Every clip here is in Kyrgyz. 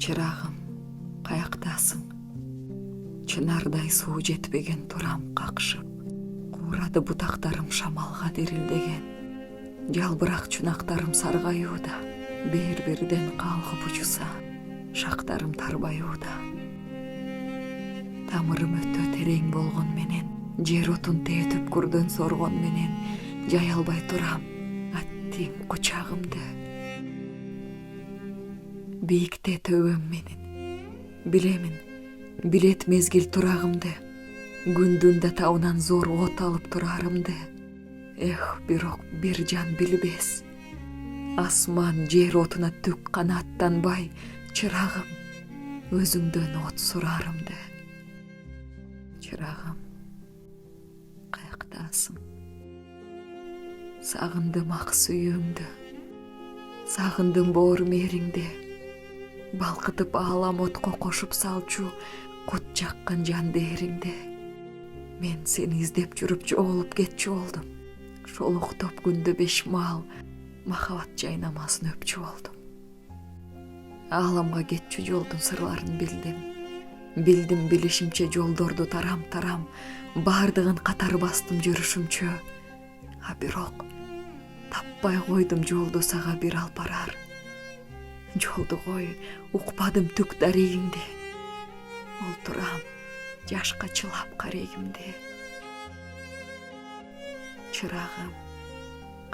Чырагым, каяктасың? Чынардай суу жетпеген турам какшып. Куурады бутактарым шамалга дирилдеген. Жалбырак чунактарым саргаюуда. Бир-бирден калгып учуса, шактарым тарбаюуда. Тамырым өтө терең болгон менен, жер отун тээп күрдөн соргон менен, жай албай турам аттиң кучагымды. Бийикте төбөм менен, билемин, билет мезгил турагымды, күндүн да табынан зор от алып турарымды. Эх, бирок бир жан билбес. Асман жер отуна түк канаттанбай, чырагым, өзүңдөн от сурарымды. Чырагым, каяктасың? Сагындым ак сүйүүңдү, сагындым боор мээриңди. Балкытып аалам отко кошуп салчу кут жаккан жан дээриңди. Мен сени издеп жүрүп жоголуп кетчү болдум. Шолуктоп күндө 5 маал махабат жайнамасын өпчү болдум. Ааламга кетчү жолдун сырларын билдим. Билдим билишимче жолдорду тарам-тарам, баардыгын катар бастым жүрүшүмчө. А бирок таппай койдум жолду сага бир алып барар. Жолду кой, укпадым түк дарегиңди. Олтурам, жашка чылап карегимди. Чырагым,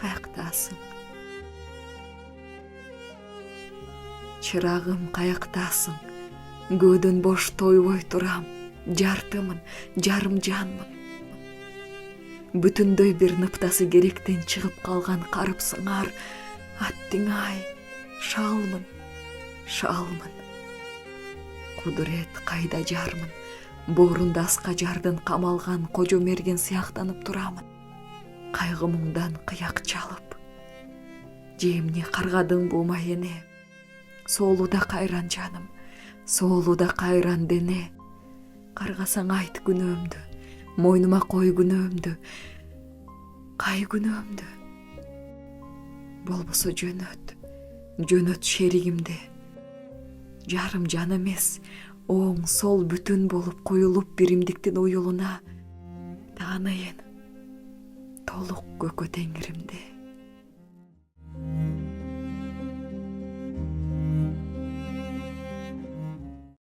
каяктасың? Чырагым, каяктасың? Көөдөн бош тойбой турам, жартымын, жарым жанмын. Бүтүндөй бир ныптасы керектен чыгып калган карып сыңар аттың ай, шалмын, шалмын. Кудурет кайда жармын, боорунда аска жардын камалган кожо мерген сыяктанып турамын. Кайгы муңдан кыяк чалып, жемни каргадың бу майене. Соолуда кайран жаным, соолуда кайран дене. Каргасаң айт күнөөмдү, мойнума кой күнөөмдү, кай күнөөмдү. Болбосо жөнөт, жөнөт шеригимди. Жарым жан эмес, оң сол бүтүн болуп куюлуп биримдиктин уюлуна таанайын толук көкө теңиримди.